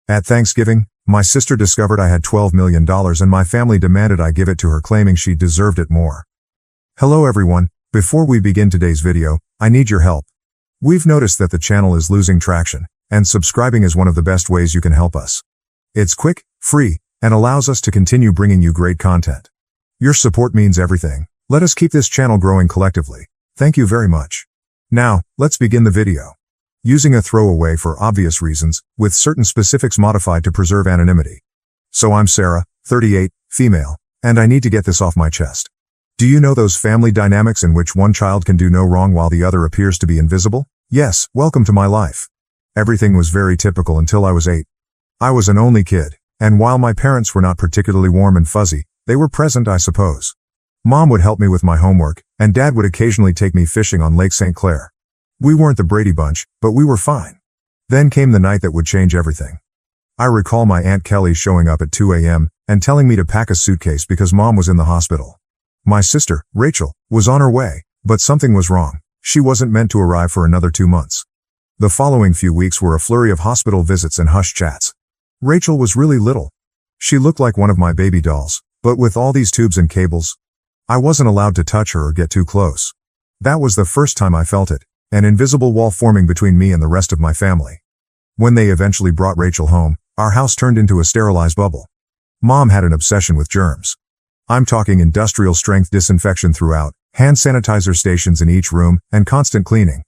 At Thanksgiving, my sister discovered I had $12 million and my family demanded I give it to her, claiming she deserved it more. Hello everyone, before we begin today's video, I need your help. We've noticed that the channel is losing traction, and subscribing is one of the best ways you can help us. It's quick, free, and allows us to continue bringing you great content. Your support means everything. Let us keep this channel growing collectively. Thank you very much. Now, let's begin the video. Using a throwaway for obvious reasons, with certain specifics modified to preserve anonymity. So I'm Sarah, 38, female, and I need to get this off my chest. Do you know those family dynamics in which one child can do no wrong while the other appears to be invisible? Yes, welcome to my life. Everything was very typical until I was 8. I was an only kid, and while my parents were not particularly warm and fuzzy, they were present, I suppose. Mom would help me with my homework, and Dad would occasionally take me fishing on Lake St. Clair. We weren't the Brady Bunch, but we were fine. Then came the night that would change everything. I recall my Aunt Kelly showing up at 2 a.m. and telling me to pack a suitcase because Mom was in the hospital. My sister, Rachel, was on her way, but something was wrong. She wasn't meant to arrive for another 2 months. The following few weeks were a flurry of hospital visits and hush chats. Rachel was really little. She looked like one of my baby dolls, but with all these tubes and cables, I wasn't allowed to touch her or get too close. That was the first time I felt it. An invisible wall forming between me and the rest of my family. When they eventually brought Rachel home, our house turned into a sterilized bubble. Mom had an obsession with germs. I'm talking industrial-strength disinfection throughout, hand sanitizer stations in each room, and constant cleaning.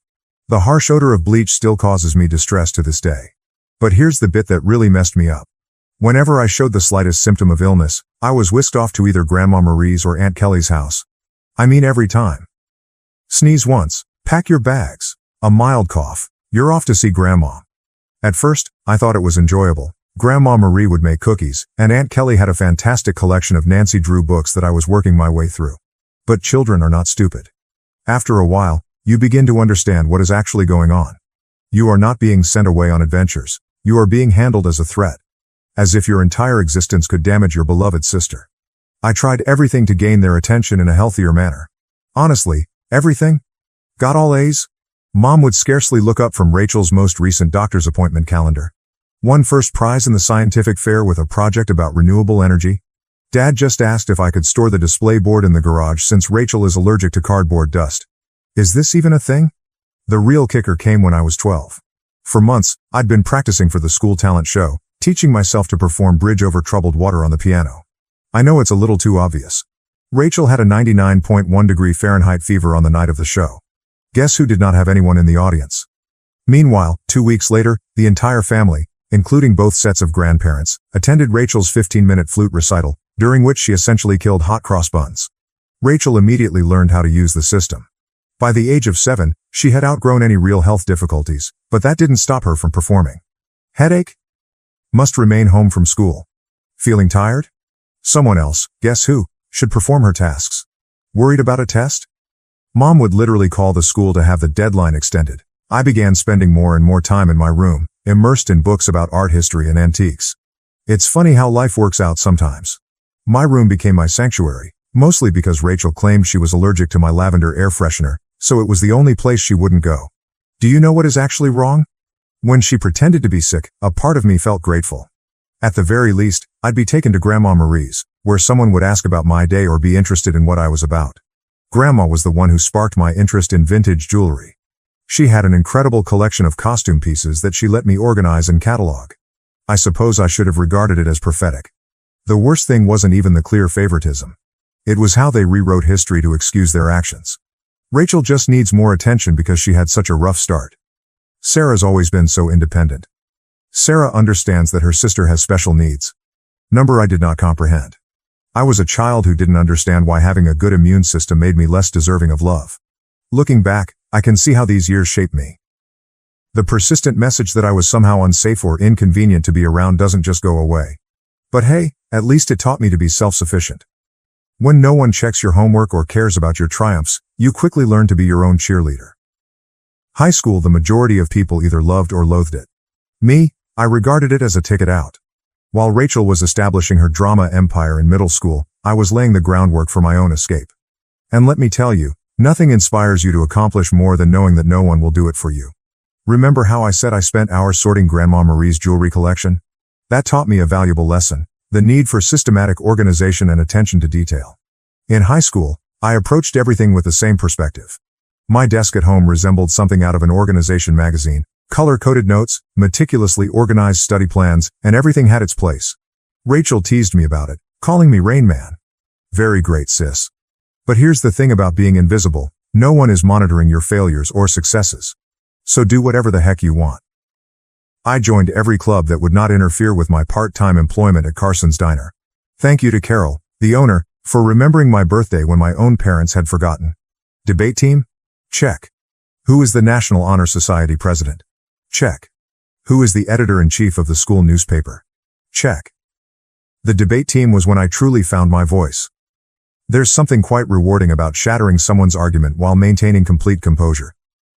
The harsh odor of bleach still causes me distress to this day. But here's the bit that really messed me up. Whenever I showed the slightest symptom of illness, I was whisked off to either Grandma Marie's or Aunt Kelly's house. I mean every time. Sneeze once. Pack your bags. A mild cough. You're off to see Grandma. At first, I thought it was enjoyable. Grandma Marie would make cookies, and Aunt Kelly had a fantastic collection of Nancy Drew books that I was working my way through. But children are not stupid. After a while, you begin to understand what is actually going on. You are not being sent away on adventures. You are being handled as a threat. As if your entire existence could damage your beloved sister. I tried everything to gain their attention in a healthier manner. Honestly, everything? Got all A's? Mom would scarcely look up from Rachel's most recent doctor's appointment calendar. Won first prize in the scientific fair with a project about renewable energy. Dad just asked if I could store the display board in the garage since Rachel is allergic to cardboard dust. Is this even a thing? The real kicker came when I was 12. For months, I'd been practicing for the school talent show, teaching myself to perform Bridge Over Troubled Water on the piano. I know it's a little too obvious. Rachel had a 99.1 degree Fahrenheit fever on the night of the show. Guess who did not have anyone in the audience? Meanwhile, 2 weeks later, the entire family, including both sets of grandparents, attended Rachel's 15-minute flute recital, during which she essentially killed hot cross buns. Rachel immediately learned how to use the system. By the age of 7, she had outgrown any real health difficulties, but that didn't stop her from performing. Headache? Must remain home from school. Feeling tired? Someone else, guess who, should perform her tasks. Worried about a test? Mom would literally call the school to have the deadline extended. I began spending more and more time in my room, immersed in books about art history and antiques. It's funny how life works out sometimes. My room became my sanctuary, mostly because Rachel claimed she was allergic to my lavender air freshener, so it was the only place she wouldn't go. Do you know what is actually wrong? When she pretended to be sick, a part of me felt grateful. At the very least, I'd be taken to Grandma Marie's, where someone would ask about my day or be interested in what I was about. Grandma was the one who sparked my interest in vintage jewelry. She had an incredible collection of costume pieces that she let me organize and catalog. I suppose I should have regarded it as prophetic. The worst thing wasn't even the clear favoritism. It was how they rewrote history to excuse their actions. Rachel just needs more attention because she had such a rough start. Sarah's always been so independent. Sarah understands that her sister has special needs. Number I did not comprehend. I was a child who didn't understand why having a good immune system made me less deserving of love. Looking back, I can see how these years shaped me. The persistent message that I was somehow unsafe or inconvenient to be around doesn't just go away. But hey, at least it taught me to be self-sufficient. When no one checks your homework or cares about your triumphs, you quickly learn to be your own cheerleader. High school, the majority of people either loved or loathed it. Me, I regarded it as a ticket out. While Rachel was establishing her drama empire in middle school, I was laying the groundwork for my own escape. And let me tell you, nothing inspires you to accomplish more than knowing that no one will do it for you. Remember how I said I spent hours sorting Grandma Marie's jewelry collection? That taught me a valuable lesson: the need for systematic organization and attention to detail. In high school, I approached everything with the same perspective. My desk at home resembled something out of an organization magazine: color-coded notes, meticulously organized study plans, and everything had its place. Rachel teased me about it, calling me Rain Man. Very great, sis. But here's the thing about being invisible: no one is monitoring your failures or successes. So do whatever the heck you want. I joined every club that would not interfere with my part-time employment at Carson's Diner. Thank you to Carol, the owner, for remembering my birthday when my own parents had forgotten. Debate team? Check. Who is the National Honor Society president? Check. Who is the editor-in-chief of the school newspaper? Check. The debate team was when I truly found my voice. There's something quite rewarding about shattering someone's argument while maintaining complete composure.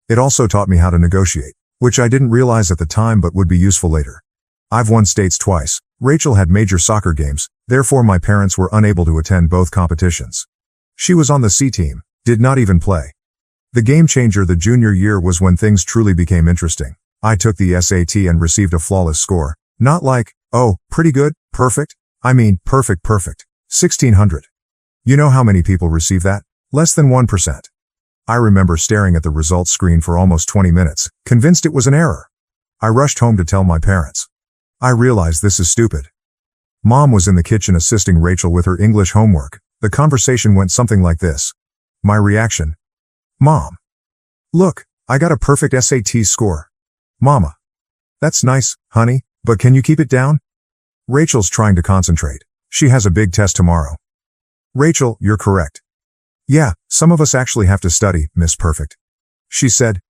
It also taught me how to negotiate, which I didn't realize at the time but would be useful later. I've won states twice. Rachel had major soccer games, therefore my parents were unable to attend both competitions. She was on the C team, did not even play. The game changer the junior year was when things truly became interesting. I took the SAT and received a flawless score. Not like, oh, pretty good, perfect. I mean, perfect. 1600. You know how many people receive that? Less than 1%. I remember staring at the results screen for almost 20 minutes, convinced it was an error. I rushed home to tell my parents. I realized this is stupid. Mom was in the kitchen assisting Rachel with her English homework. The conversation went something like this. My reaction: Mom. Look, I got a perfect SAT score. Mama. That's nice, honey, but can you keep it down? Rachel's trying to concentrate. She has a big test tomorrow. Rachel, you're correct. Yeah, some of us actually have to study, Miss Perfect. She said.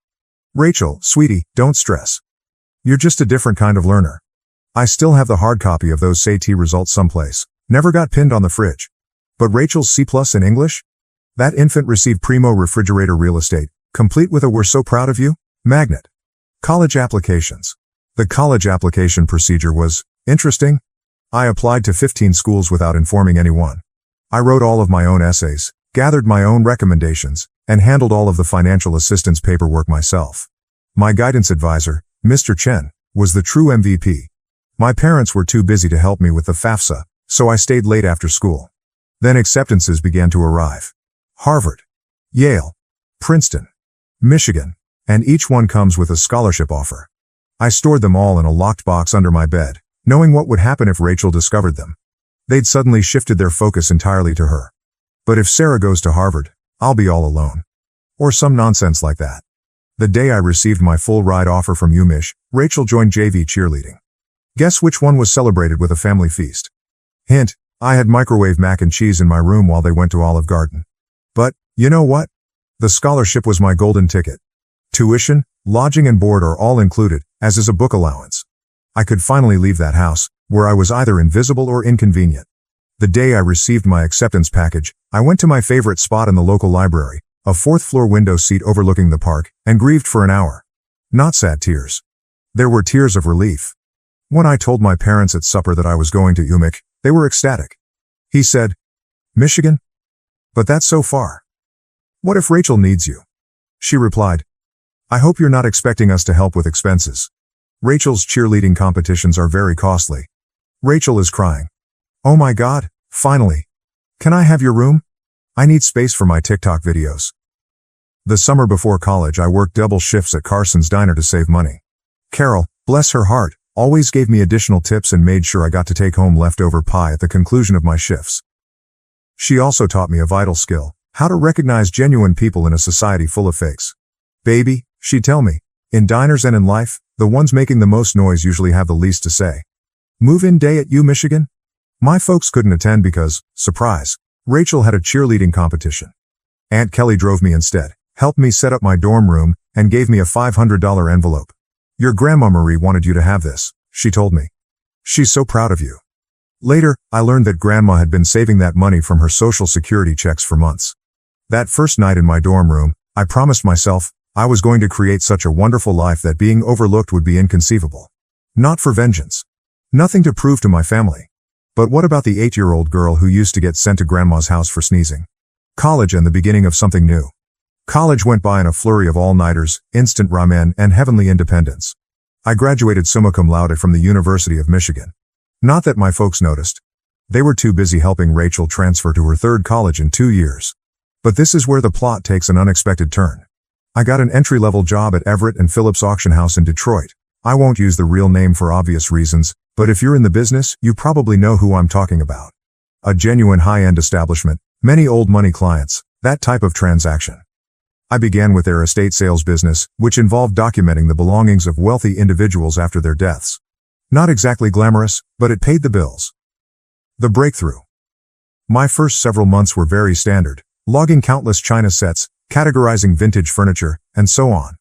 Rachel, sweetie, don't stress. You're just a different kind of learner. I still have the hard copy of those SAT results someplace. Never got pinned on the fridge. But Rachel's C+ in English? That infant received primo refrigerator real estate, complete with a "we're so proud of you" magnet. College applications. The college application procedure was interesting. I applied to 15 schools without informing anyone. I wrote all of my own essays, gathered my own recommendations, and handled all of the financial assistance paperwork myself. My guidance advisor, Mr. Chen, was the true MVP. My parents were too busy to help me with the FAFSA, so I stayed late after school. Then acceptances began to arrive. Harvard, Yale, Princeton, Michigan, and each one comes with a scholarship offer. I stored them all in a locked box under my bed, knowing what would happen if Rachel discovered them. They'd suddenly shifted their focus entirely to her. But if Sarah goes to Harvard, I'll be all alone. Or some nonsense like that. The day I received my full ride offer from UMich, Rachel joined JV cheerleading. Guess which one was celebrated with a family feast? Hint, I had microwave mac and cheese in my room while they went to Olive Garden. But, you know what? The scholarship was my golden ticket. Tuition, lodging and board are all included, as is a book allowance. I could finally leave that house, where I was either invisible or inconvenient. The day I received my acceptance package, I went to my favorite spot in the local library, a fourth-floor window seat overlooking the park, and grieved for an hour. Not sad tears. There were tears of relief. When I told my parents at supper that I was going to UMich, they were ecstatic. He said, Michigan? But that's so far. What if Rachel needs you? She replied, I hope you're not expecting us to help with expenses. Rachel's cheerleading competitions are very costly. Rachel is crying. Oh my God, finally. Can I have your room? I need space for my TikTok videos. The summer before college I worked double shifts at Carson's Diner to save money. Carol, bless her heart, always gave me additional tips and made sure I got to take home leftover pie at the conclusion of my shifts. She also taught me a vital skill: how to recognize genuine people in a society full of fakes. Baby, she'd tell me, in diners and in life, the ones making the most noise usually have the least to say. Move-in day at Michigan? My folks couldn't attend because, surprise, Rachel had a cheerleading competition. Aunt Kelly drove me instead, helped me set up my dorm room, and gave me a $500 envelope. Your Grandma Marie wanted you to have this, she told me. She's so proud of you. Later, I learned that Grandma had been saving that money from her Social Security checks for months. That first night in my dorm room, I promised myself I was going to create such a wonderful life that being overlooked would be inconceivable. Not for vengeance. Nothing to prove to my family. But what about the 8-year-old girl who used to get sent to Grandma's house for sneezing? College and the beginning of something new. College went by in a flurry of all-nighters, instant ramen, and heavenly independence. I graduated summa cum laude from the University of Michigan. Not that my folks noticed. They were too busy helping Rachel transfer to her third college in 2 years. But this is where the plot takes an unexpected turn. I got an entry-level job at Everett and Phillips Auction House in Detroit. I won't use the real name for obvious reasons, but if you're in the business, you probably know who I'm talking about. A genuine high-end establishment, many old money clients, that type of transaction. I began with their estate sales business, which involved documenting the belongings of wealthy individuals after their deaths. Not exactly glamorous, but it paid the bills. The breakthrough. My first several months were very standard, logging countless china sets, categorizing vintage furniture, and so on.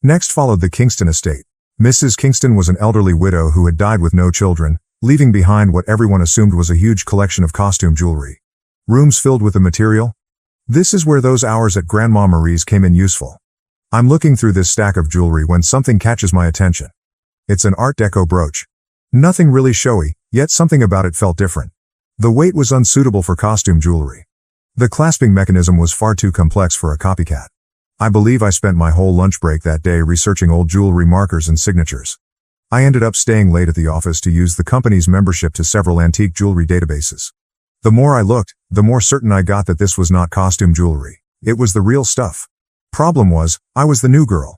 Next followed the Kingston estate. Mrs. Kingston was an elderly widow who had died with no children, leaving behind what everyone assumed was a huge collection of costume jewelry. Rooms filled with the material? This is where those hours at Grandma Marie's came in useful. I'm looking through this stack of jewelry when something catches my attention. It's an Art Deco brooch. Nothing really showy, yet something about it felt different. The weight was unsuitable for costume jewelry. The clasping mechanism was far too complex for a copycat. I believe I spent my whole lunch break that day researching old jewelry markers and signatures. I ended up staying late at the office to use the company's membership to several antique jewelry databases. The more I looked, the more certain I got that this was not costume jewelry. It was the real stuff. Problem was, I was the new girl.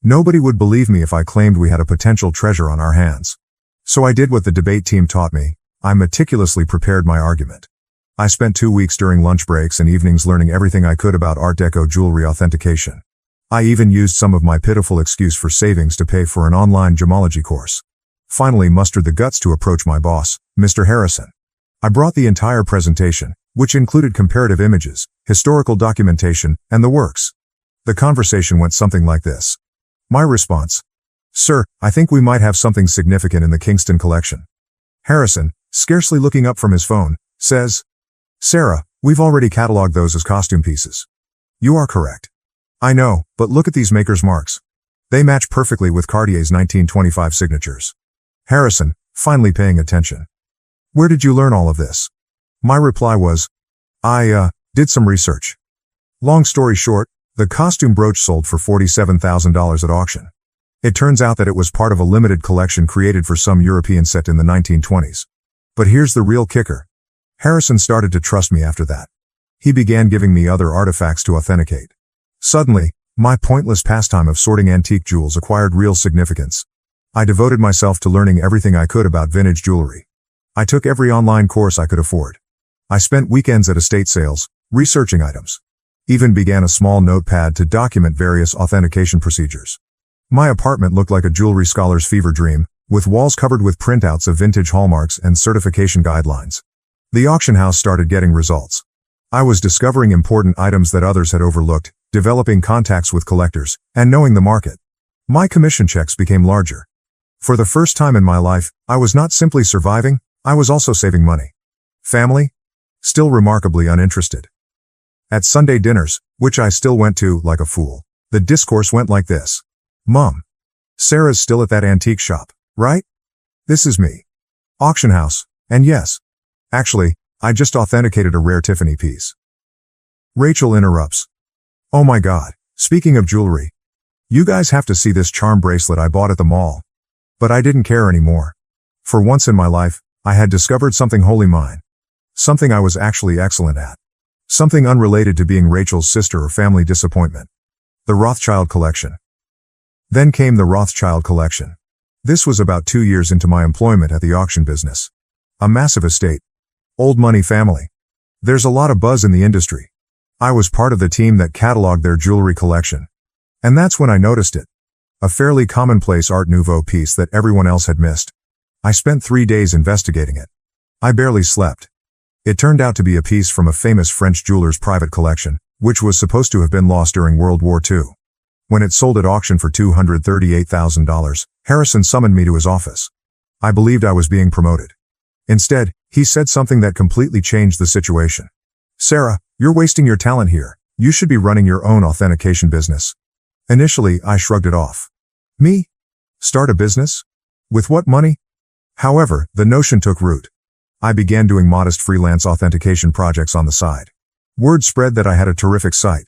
Nobody would believe me if I claimed we had a potential treasure on our hands. So I did what the debate team taught me. I meticulously prepared my argument. I spent 2 weeks during lunch breaks and evenings learning everything I could about Art Deco jewelry authentication. I even used some of my pitiful excuse for savings to pay for an online gemology course. Finally mustered the guts to approach my boss, Mr. Harrison. I brought the entire presentation, which included comparative images, historical documentation, and the works. The conversation went something like this. My response: "Sir, I think we might have something significant in the Kingston collection." Harrison, scarcely looking up from his phone, says, "Sarah, we've already cataloged those as costume pieces." "You are correct." "I know, but look at these maker's marks. They match perfectly with Cartier's 1925 signatures." Harrison, finally paying attention: "Where did you learn all of this?" My reply was, I did some research." Long story short, the costume brooch sold for $47,000 at auction. It turns out that it was part of a limited collection created for some European set in the 1920s. But here's the real kicker. Harrison started to trust me after that. He began giving me other artifacts to authenticate. Suddenly, my pointless pastime of sorting antique jewels acquired real significance. I devoted myself to learning everything I could about vintage jewelry. I took every online course I could afford. I spent weekends at estate sales, researching items. Even began a small notepad to document various authentication procedures. My apartment looked like a jewelry scholar's fever dream, with walls covered with printouts of vintage hallmarks and certification guidelines. The auction house started getting results. I was discovering important items that others had overlooked, developing contacts with collectors, and knowing the market. My commission checks became larger. For the first time in my life, I was not simply surviving, I was also saving money. Family? Still remarkably uninterested. At Sunday dinners, which I still went to like a fool, the discourse went like this. "Mom, Sarah's still at that antique shop, right? This is me. Auction house, and yes. Actually, I just authenticated a rare Tiffany piece." Rachel interrupts. "Oh my God, speaking of jewelry. You guys have to see this charm bracelet I bought at the mall." But I didn't care anymore. For once in my life, I had discovered something wholly mine. Something I was actually excellent at. Something unrelated to being Rachel's sister or family disappointment. The Rothschild collection. Then came the Rothschild collection. This was about 2 years into my employment at the auction business. A massive estate. Old money family. There's a lot of buzz in the industry. I was part of the team that cataloged their jewelry collection. And that's when I noticed it. A fairly commonplace Art Nouveau piece that everyone else had missed. I spent 3 days investigating it. I barely slept. It turned out to be a piece from a famous French jeweler's private collection, which was supposed to have been lost during World War II. When it sold at auction for $238,000, Harrison summoned me to his office. I believed I was being promoted. Instead, he said something that completely changed the situation. "Sarah, you're wasting your talent here. You should be running your own authentication business." Initially, I shrugged it off. Me? Start a business? With what money? However, the notion took root. I began doing modest freelance authentication projects on the side. Word spread that I had a terrific site.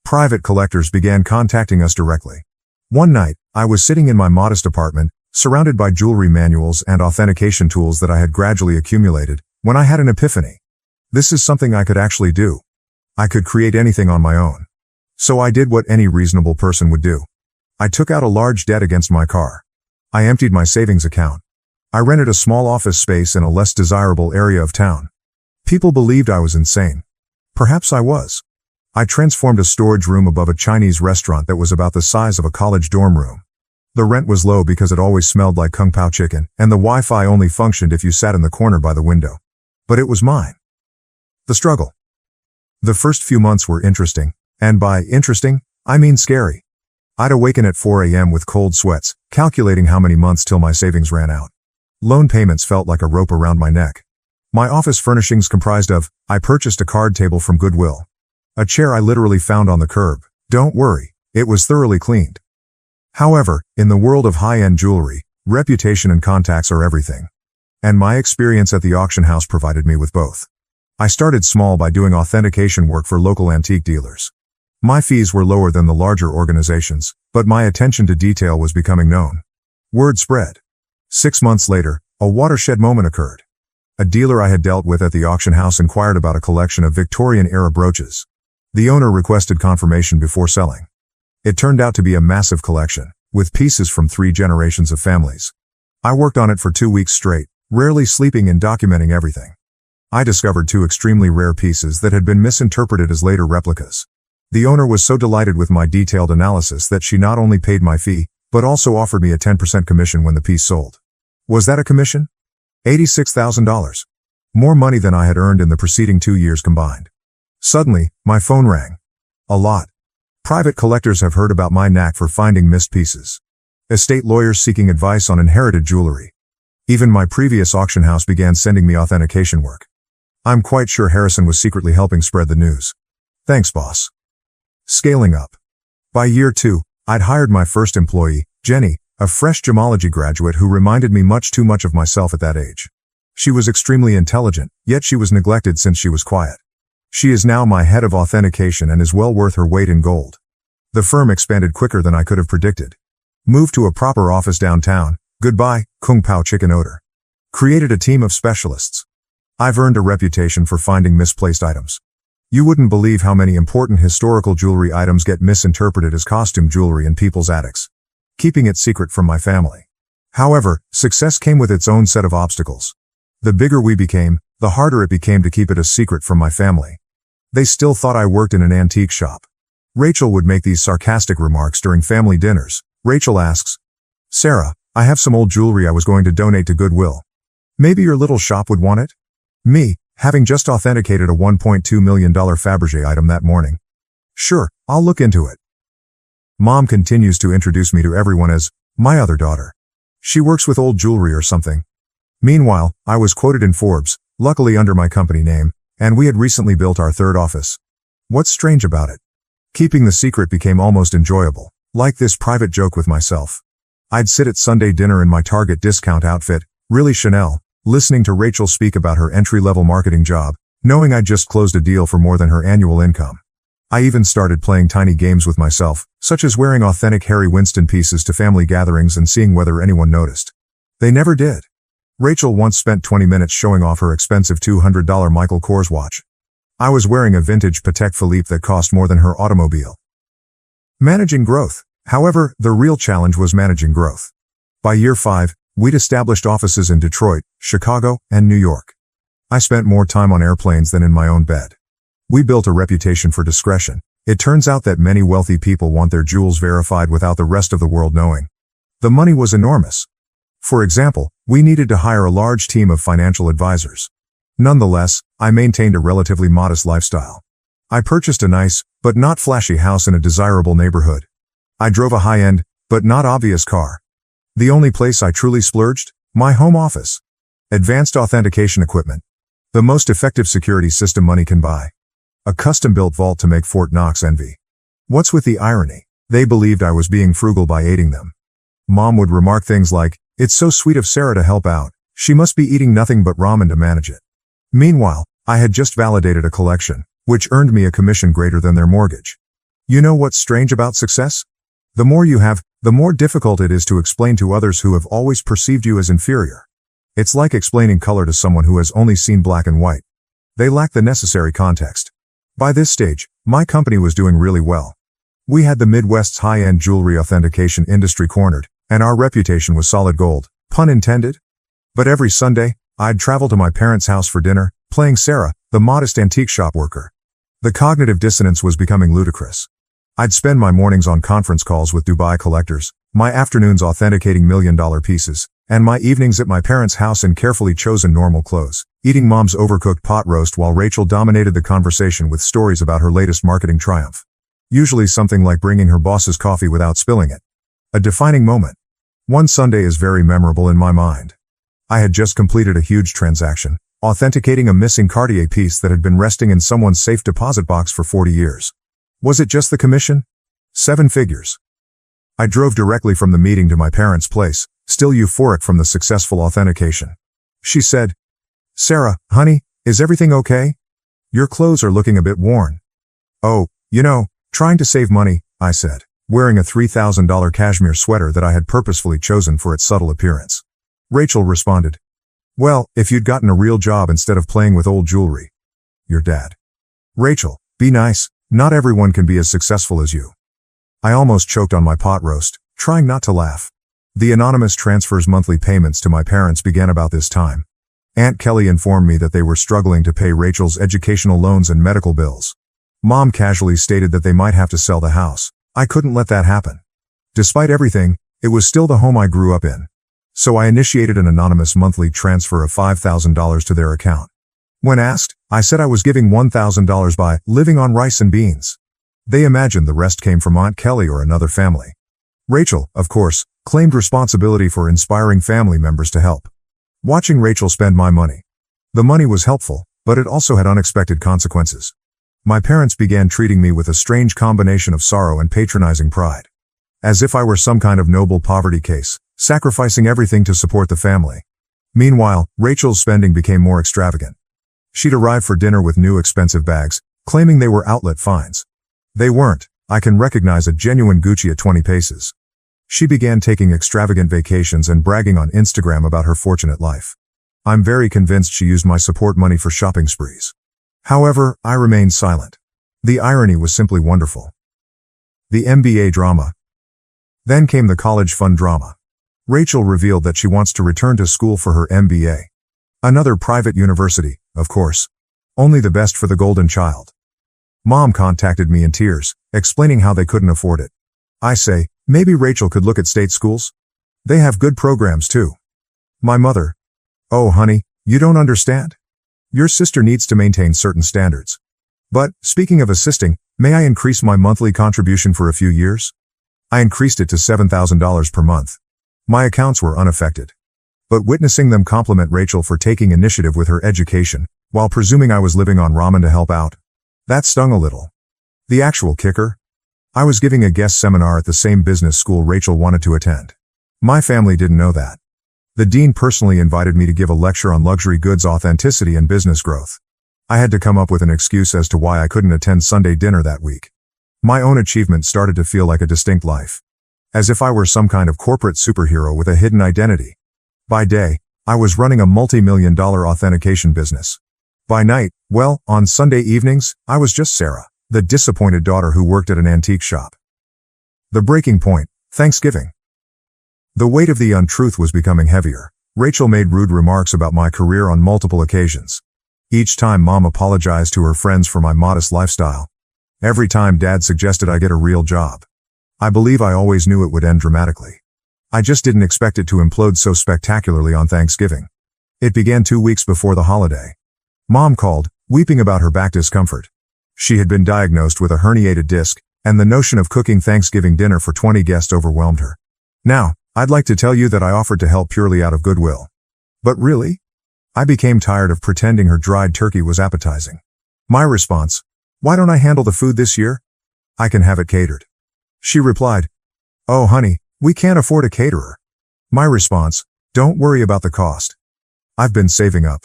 Private collectors began contacting us directly. One night, I was sitting in my modest apartment, surrounded by jewelry manuals and authentication tools that I had gradually accumulated, when I had an epiphany. This is something I could actually do. I could create anything on my own. So I did what any reasonable person would do. I took out a large debt against my car. I emptied my savings account. I rented a small office space in a less desirable area of town. People believed I was insane. Perhaps I was. I transformed a storage room above a Chinese restaurant that was about the size of a college dorm room. The rent was low because it always smelled like Kung Pao chicken, and the Wi-Fi only functioned if you sat in the corner by the window. But it was mine. The struggle. The first few months were interesting, and by interesting, I mean scary. I'd awaken at 4 a.m. with cold sweats, calculating how many months till my savings ran out. Loan payments felt like a rope around my neck. My office furnishings comprised of, I purchased a card table from Goodwill. A chair I literally found on the curb. Don't worry, it was thoroughly cleaned. However, in the world of high-end jewelry, reputation and contacts are everything. And my experience at the auction house provided me with both. I started small by doing authentication work for local antique dealers. My fees were lower than the larger organizations, but my attention to detail was becoming known. Word spread. 6 months later, a watershed moment occurred. A dealer I had dealt with at the auction house inquired about a collection of Victorian-era brooches. The owner requested confirmation before selling. It turned out to be a massive collection, with pieces from 3 generations of families. I worked on it for 2 weeks straight, rarely sleeping and documenting everything. I discovered 2 extremely rare pieces that had been misinterpreted as later replicas. The owner was so delighted with my detailed analysis that she not only paid my fee, but also offered me a 10% commission when the piece sold. Was that a commission? $86,000. More money than I had earned in the preceding 2 years combined. Suddenly, my phone rang. A lot. Private collectors have heard about my knack for finding missed pieces. Estate lawyers seeking advice on inherited jewelry. Even my previous auction house began sending me authentication work. I'm quite sure Harrison was secretly helping spread the news. Thanks, boss. Scaling up. By year 2, I'd hired my first employee, Jenny, a fresh gemology graduate who reminded me much too much of myself at that age. She was extremely intelligent, yet she was neglected since she was quiet. She is now my head of authentication and is well worth her weight in gold. The firm expanded quicker than I could have predicted. Moved to a proper office downtown. Goodbye, Kung Pao chicken odor. Created a team of specialists. I've earned a reputation for finding misplaced items. You wouldn't believe how many important historical jewelry items get misinterpreted as costume jewelry in people's attics. Keeping it secret from my family. However, success came with its own set of obstacles. The bigger we became, the harder it became to keep it a secret from my family. They still thought I worked in an antique shop. Rachel would make these sarcastic remarks during family dinners. Rachel asks, Sarah, I have some old jewelry I was going to donate to Goodwill. Maybe your little shop would want it? Me, having just authenticated a $1.2 million Fabergé item that morning. Sure, I'll look into it. Mom continues to introduce me to everyone as my other daughter. She works with old jewelry or something. Meanwhile, I was quoted in Forbes, luckily under my company name, and we had recently built our 3rd office. What's strange about it? Keeping the secret became almost enjoyable, like this private joke with myself. I'd sit at Sunday dinner in my Target discount outfit, really Chanel, listening to Rachel speak about her entry-level marketing job, knowing I'd just closed a deal for more than her annual income. I even started playing tiny games with myself, such as wearing authentic Harry Winston pieces to family gatherings and seeing whether anyone noticed. They never did. Rachel once spent 20 minutes showing off her expensive $200 Michael Kors watch. I was wearing a vintage Patek Philippe that cost more than her automobile. Managing growth. However, the real challenge was managing growth. By year 5, we'd established offices in Detroit, Chicago, and New York. I spent more time on airplanes than in my own bed. We built a reputation for discretion. It turns out that many wealthy people want their jewels verified without the rest of the world knowing. The money was enormous. For example, we needed to hire a large team of financial advisors. Nonetheless, I maintained a relatively modest lifestyle. I purchased a nice, but not flashy house in a desirable neighborhood. I drove a high-end, but not obvious car. The only place I truly splurged? My home office. Advanced authentication equipment. The most effective security system money can buy. A custom-built vault to make Fort Knox envy. What's with the irony? They believed I was being frugal by aiding them. Mom would remark things like, "It's so sweet of Sarah to help out. She must be eating nothing but ramen to manage it." Meanwhile, I had just validated a collection, which earned me a commission greater than their mortgage. You know what's strange about success? The more you have, the more difficult it is to explain to others who have always perceived you as inferior. It's like explaining color to someone who has only seen black and white. They lack the necessary context. By this stage, my company was doing really well. We had the Midwest's high-end jewelry authentication industry cornered, and our reputation was solid gold, pun intended. But every Sunday, I'd travel to my parents' house for dinner, playing Sarah, the modest antique shop worker. The cognitive dissonance was becoming ludicrous. I'd spend my mornings on conference calls with Dubai collectors, my afternoons authenticating million-dollar pieces, and my evenings at my parents' house in carefully chosen normal clothes, eating Mom's overcooked pot roast while Rachel dominated the conversation with stories about her latest marketing triumph. Usually something like bringing her boss's coffee without spilling it. A defining moment. One Sunday is very memorable in my mind. I had just completed a huge transaction, authenticating a missing Cartier piece that had been resting in someone's safe deposit box for 40 years. Was it just the commission? 7 figures. I drove directly from the meeting to my parents' place, still euphoric from the successful authentication. She said, "Sarah, honey, is everything okay? Your clothes are looking a bit worn." "Oh, trying to save money," I said, wearing a $3,000 cashmere sweater that I had purposefully chosen for its subtle appearance. Rachel responded, "Well, if you'd gotten a real job instead of playing with old jewelry." "Your dad." "Rachel, be nice. Not everyone can be as successful as you." I almost choked on my pot roast, trying not to laugh. The anonymous transfers monthly payments to my parents began about this time. Aunt Kelly informed me that they were struggling to pay Rachel's educational loans and medical bills. Mom casually stated that they might have to sell the house. I couldn't let that happen. Despite everything, it was still the home I grew up in. So I initiated an anonymous monthly transfer of $5,000 to their account. When asked, I said I was giving $1,000 by living on rice and beans. They imagined the rest came from Aunt Kelly or another family. Rachel, of course, claimed responsibility for inspiring family members to help. Watching Rachel spend my money. The money was helpful, but it also had unexpected consequences. My parents began treating me with a strange combination of sorrow and patronizing pride. As if I were some kind of noble poverty case, sacrificing everything to support the family. Meanwhile, Rachel's spending became more extravagant. She'd arrive for dinner with new expensive bags, claiming they were outlet finds. They weren't. I can recognize a genuine Gucci at 20 paces. She began taking extravagant vacations and bragging on Instagram about her fortunate life. I'm very convinced she used my support money for shopping sprees. However, I remained silent. The irony was simply wonderful. The MBA drama. Then came the college fund drama. Rachel revealed that she wants to return to school for her MBA. Another private university, of course. Only the best for the golden child. Mom contacted me in tears, explaining how they couldn't afford it. I say, maybe Rachel could look at state schools? They have good programs too. My mother. Oh honey, you don't understand? Your sister needs to maintain certain standards. But, speaking of assisting, may I increase my monthly contribution for a few years? I increased it to $7,000 per month. My accounts were unaffected. But witnessing them compliment Rachel for taking initiative with her education, while presuming I was living on ramen to help out, that stung a little. The actual kicker? I was giving a guest seminar at the same business school Rachel wanted to attend. My family didn't know that. The dean personally invited me to give a lecture on luxury goods authenticity and business growth. I had to come up with an excuse as to why I couldn't attend Sunday dinner that week. My own achievement started to feel like a distinct life. As if I were some kind of corporate superhero with a hidden identity. By day, I was running a multi-million-dollar authentication business. By night, well, on Sunday evenings, I was just Sarah, the disappointed daughter who worked at an antique shop. The breaking point, Thanksgiving. The weight of the untruth was becoming heavier. Rachel made rude remarks about my career on multiple occasions. Each time Mom apologized to her friends for my modest lifestyle. Every time Dad suggested I get a real job. I believe I always knew it would end dramatically. I just didn't expect it to implode so spectacularly on Thanksgiving. It began 2 weeks before the holiday. Mom called, weeping about her back discomfort. She had been diagnosed with a herniated disc, and the notion of cooking Thanksgiving dinner for 20 guests overwhelmed her. Now, I'd like to tell you that I offered to help purely out of goodwill. But really? I became tired of pretending her dried turkey was appetizing. My response, why don't I handle the food this year? I can have it catered. She replied, oh honey, we can't afford a caterer. My response, don't worry about the cost. I've been saving up.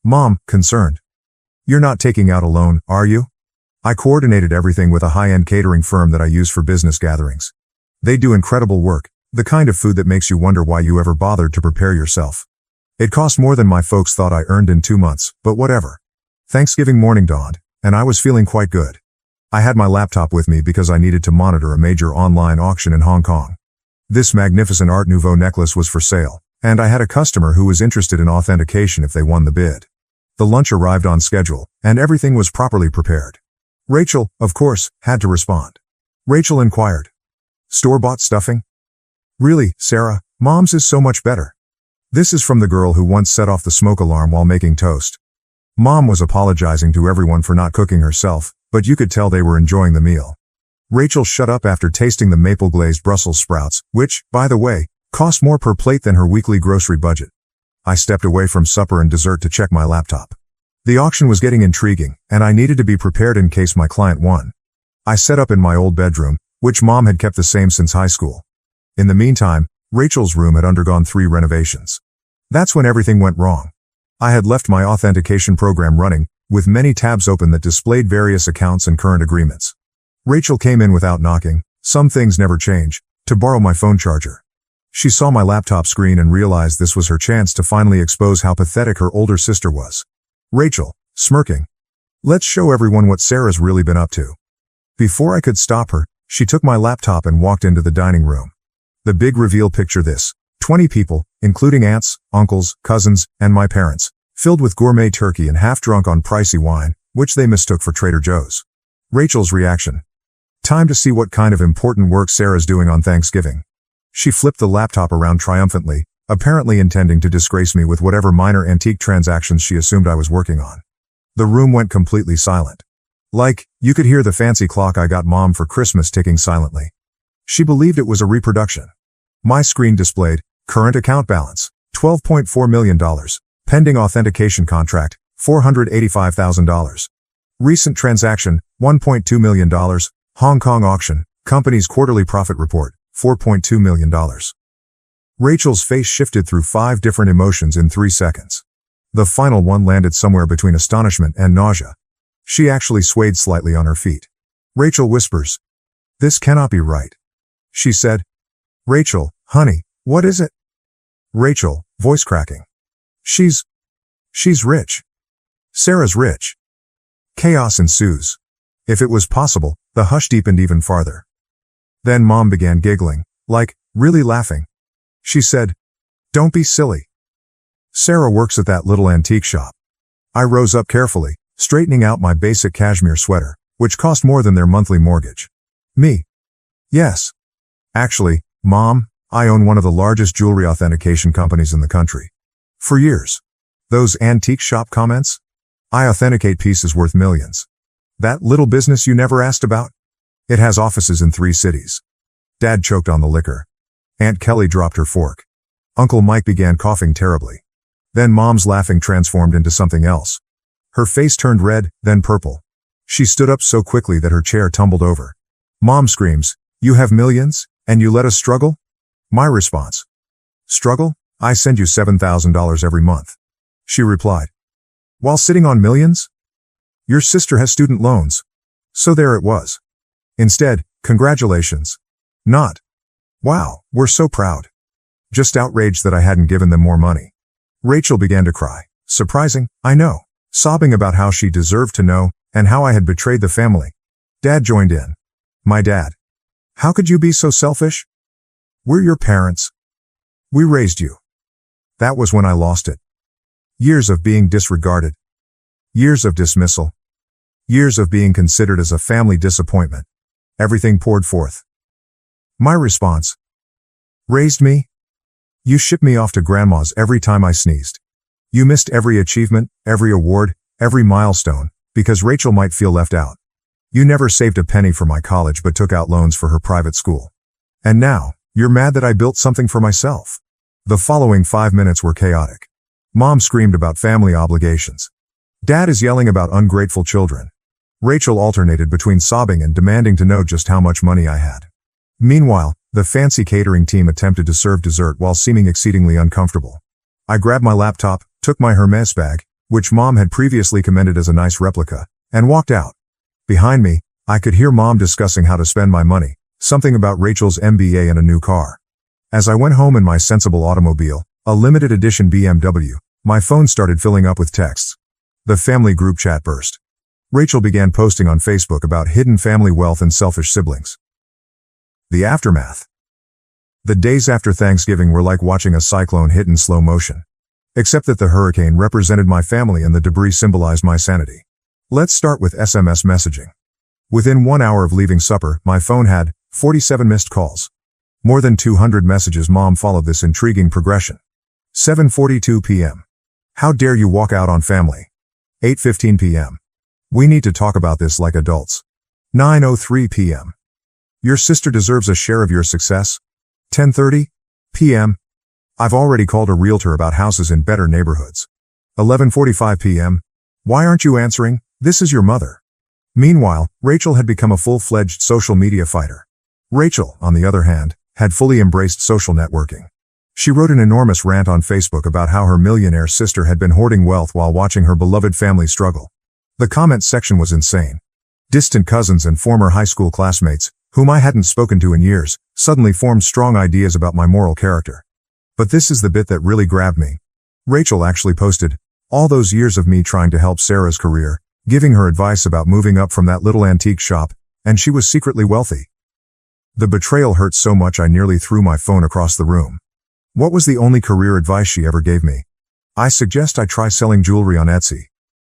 Mom, concerned. You're not taking out a loan, are you? I coordinated everything with a high-end catering firm that I use for business gatherings. They do incredible work, the kind of food that makes you wonder why you ever bothered to prepare yourself. It cost more than my folks thought I earned in 2 months, but whatever. Thanksgiving morning dawned, and I was feeling quite good. I had my laptop with me because I needed to monitor a major online auction in Hong Kong. This magnificent Art Nouveau necklace was for sale, and I had a customer who was interested in authentication if they won the bid. The lunch arrived on schedule, and everything was properly prepared. Rachel, of course, had to respond. Rachel inquired. Store-bought stuffing? Really, Sarah, Mom's is so much better. This is from the girl who once set off the smoke alarm while making toast. Mom was apologizing to everyone for not cooking herself, but you could tell they were enjoying the meal. Rachel shut up after tasting the maple-glazed Brussels sprouts, which, by the way, cost more per plate than her weekly grocery budget. I stepped away from supper and dessert to check my laptop. The auction was getting intriguing, and I needed to be prepared in case my client won. I set up in my old bedroom, which Mom had kept the same since high school. In the meantime, Rachel's room had undergone 3 renovations. That's when everything went wrong. I had left my authentication program running, with many tabs open that displayed various accounts and current agreements. Rachel came in without knocking, some things never change, to borrow my phone charger. She saw my laptop screen and realized this was her chance to finally expose how pathetic her older sister was. Rachel, smirking. Let's show everyone what Sarah's really been up to. Before I could stop her, she took my laptop and walked into the dining room. The big reveal, picture this. 20 people, including aunts, uncles, cousins, and my parents, filled with gourmet turkey and half-drunk on pricey wine, which they mistook for Trader Joe's. Rachel's reaction. Time to see what kind of important work Sarah's doing on Thanksgiving. She flipped the laptop around triumphantly, apparently intending to disgrace me with whatever minor antique transactions she assumed I was working on. The room went completely silent. You could hear the fancy clock I got Mom for Christmas ticking silently. She believed it was a reproduction. My screen displayed, current account balance, $12.4 million, pending authentication contract, $485,000. Recent transaction, $1.2 million, Hong Kong auction, company's quarterly profit report, $4.2 million. Rachel's face shifted through 5 different emotions in 3 seconds. The final one landed somewhere between astonishment and nausea. She actually swayed slightly on her feet. Rachel whispers, "This cannot be right." She said, "Rachel, honey, what is it?" Rachel, voice cracking. She's rich. Sarah's rich." Chaos ensues. If it was possible, the hush deepened even farther. Then Mom began giggling, really laughing. She said, "Don't be silly. Sarah works at that little antique shop." I rose up carefully, straightening out my basic cashmere sweater, which cost more than their monthly mortgage. Me? Yes. Actually, Mom, I own one of the largest jewelry authentication companies in the country. For years. Those antique shop comments? I authenticate pieces worth millions. That little business you never asked about? It has offices in 3 cities. Dad choked on the liquor. Aunt Kelly dropped her fork. Uncle Mike began coughing terribly. Then Mom's laughing transformed into something else. Her face turned red, then purple. She stood up so quickly that her chair tumbled over. Mom screams, "You have millions, and you let us struggle?" My response. "Struggle? I send you $7,000 every month." She replied. "While sitting on millions? Your sister has student loans." So there it was. Instead, congratulations. Not, "Wow, we're so proud." Just outraged that I hadn't given them more money. Rachel began to cry. Surprising, I know. Sobbing about how she deserved to know, and how I had betrayed the family. Dad joined in. My dad. "How could you be so selfish? We're your parents. We raised you." That was when I lost it. Years of being disregarded. Years of dismissal. Years of being considered as a family disappointment. Everything poured forth. My response. Raised me? You shipped me off to grandma's every time I sneezed. You missed every achievement, every award, every milestone, because Rachel might feel left out. You never saved a penny for my college but took out loans for her private school. And now, you're mad that I built something for myself. The following 5 minutes were chaotic. Mom screamed about family obligations. Dad is yelling about ungrateful children. Rachel alternated between sobbing and demanding to know just how much money I had. Meanwhile, the fancy catering team attempted to serve dessert while seeming exceedingly uncomfortable. I grabbed my laptop, took my Hermes bag, which Mom had previously commended as a nice replica, and walked out. Behind me, I could hear Mom discussing how to spend my money, Something about Rachel's MBA and a new car. As I went home in my sensible automobile, a limited edition BMW, my phone started filling up with texts. The family group chat burst. Rachel began posting on Facebook about hidden family wealth and selfish siblings. The aftermath. The days after Thanksgiving were like watching a cyclone hit in slow motion. Except that the hurricane represented my family and the debris symbolized my sanity. Let's start with SMS messaging. Within 1 hour of leaving supper, my phone had 47 missed calls. More than 200 messages. Mom followed this intriguing progression. 7:42 p.m. How dare you walk out on family? 8:15 p.m. We need to talk about this like adults. 9:03 p.m. Your sister deserves a share of your success. 10:30 p.m. I've already called a realtor about houses in better neighborhoods. 11:45 p.m. Why aren't you answering? This is your mother. Meanwhile, Rachel had become a full-fledged social media fighter. Rachel, on the other hand, had fully embraced social networking. She wrote an enormous rant on Facebook about how her millionaire sister had been hoarding wealth while watching her beloved family struggle. The comment section was insane. Distant cousins and former high school classmates, whom I hadn't spoken to in years, suddenly formed strong ideas about my moral character. But this is the bit that really grabbed me. Rachel actually posted, all those years of me trying to help Sarah's career, giving her advice about moving up from that little antique shop, and she was secretly wealthy. The betrayal hurt so much I nearly threw my phone across the room. What was the only career advice she ever gave me? I suggest I try selling jewelry on Etsy.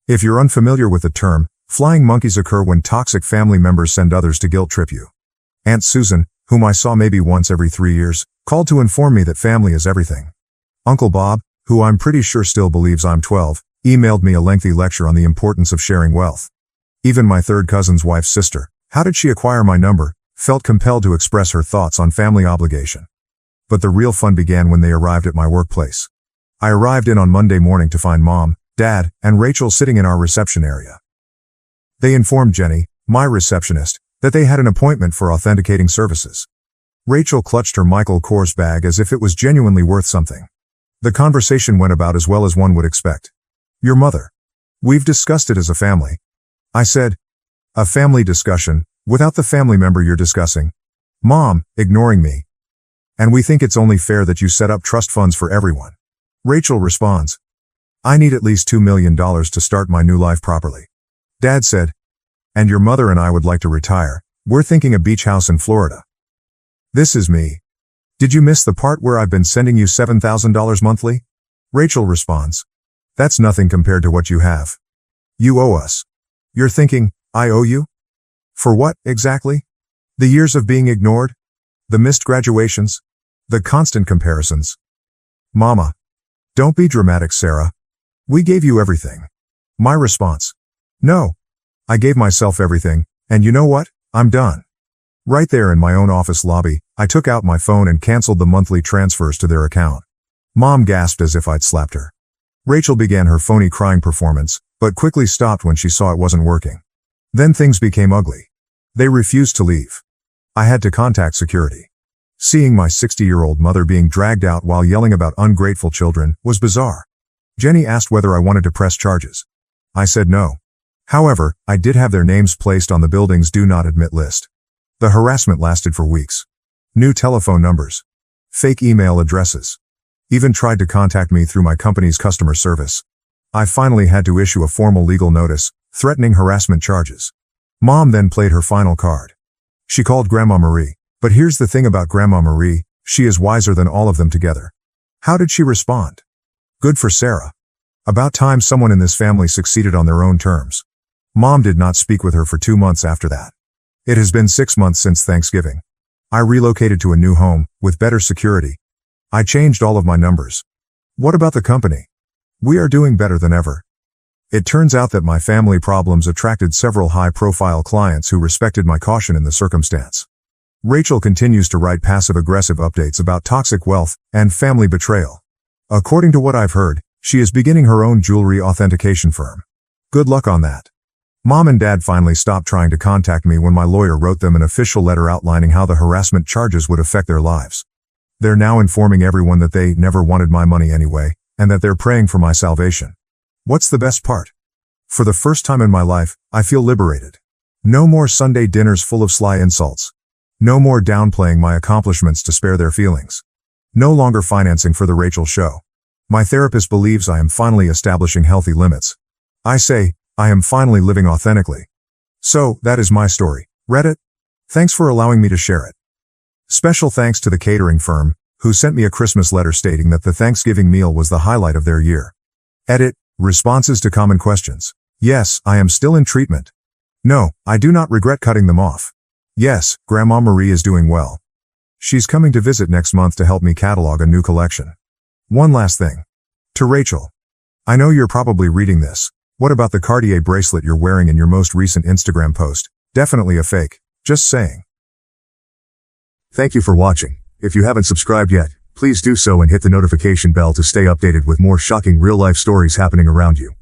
If you're unfamiliar with the term, flying monkeys occur when toxic family members send others to guilt trip you. Aunt Susan, whom I saw maybe once every 3 years, called to inform me that family is everything. Uncle Bob, who I'm pretty sure still believes I'm 12, emailed me a lengthy lecture on the importance of sharing wealth. Even my third cousin's wife's sister, how did she acquire my number, felt compelled to express her thoughts on family obligation. But the real fun began when they arrived at my workplace. I arrived in on Monday morning to find Mom, Dad, and Rachel sitting in our reception area. They informed Jenny, my receptionist, that they had an appointment for authenticating services. Rachel clutched her Michael Kors bag as if it was genuinely worth something. The conversation went about as well as one would expect. Your mother. We've discussed it as a family. I said. A family discussion, without the family member you're discussing. Mom, ignoring me. And we think it's only fair that you set up trust funds for everyone. Rachel responds. I need at least $2 million to start my new life properly. Dad said. And your mother and I would like to retire. We're thinking a beach house in Florida. This is me. Did you miss the part where I've been sending you $7,000 monthly? Rachel responds. That's nothing compared to what you have. You owe us. You're thinking, I owe you? For what, exactly? The years of being ignored? The missed graduations? The constant comparisons? Mama. Don't be dramatic, Sarah. We gave you everything. My response. No. I gave myself everything, and you know what? I'm done. Right there in my own office lobby, I took out my phone and canceled the monthly transfers to their account. Mom gasped as if I'd slapped her. Rachel began her phony crying performance, but quickly stopped when she saw it wasn't working. Then things became ugly. They refused to leave. I had to contact security. Seeing my 60-year-old mother being dragged out while yelling about ungrateful children was bizarre. Jenny asked whether I wanted to press charges. I said no. However, I did have their names placed on the building's do not admit list. The harassment lasted for weeks. New telephone numbers. Fake email addresses. Even tried to contact me through my company's customer service. I finally had to issue a formal legal notice, threatening harassment charges. Mom then played her final card. She called Grandma Marie, but here's the thing about Grandma Marie, she is wiser than all of them together. How did she respond? Good for Sarah. About time someone in this family succeeded on their own terms. Mom did not speak with her for 2 months after that. It has been 6 months since Thanksgiving. I relocated to a new home, with better security. I changed all of my numbers. What about the company? We are doing better than ever. It turns out that my family problems attracted several high-profile clients who respected my caution in the circumstance. Rachel continues to write passive-aggressive updates about toxic wealth and family betrayal. According to what I've heard, she is beginning her own jewelry authentication firm. Good luck on that. Mom and Dad finally stopped trying to contact me when my lawyer wrote them an official letter outlining how the harassment charges would affect their lives. They're now informing everyone that they never wanted my money anyway, and that they're praying for my salvation. What's the best part? For the first time in my life, I feel liberated. No more Sunday dinners full of sly insults. No more downplaying my accomplishments to spare their feelings. No longer financing for the Rachel show. My therapist believes I am finally establishing healthy limits. I say, I am finally living authentically. So, that is my story. Reddit? Thanks for allowing me to share it. Special thanks to the catering firm, who sent me a Christmas letter stating that the Thanksgiving meal was the highlight of their year. Edit, responses to common questions. Yes, I am still in treatment. No, I do not regret cutting them off. Yes, Grandma Marie is doing well. She's coming to visit next month to help me catalog a new collection. One last thing. To Rachel. I know you're probably reading this. What about the Cartier bracelet you're wearing in your most recent Instagram post? Definitely a fake. Just saying. Thank you for watching. If you haven't subscribed yet, please do so and hit the notification bell to stay updated with more shocking real-life stories happening around you.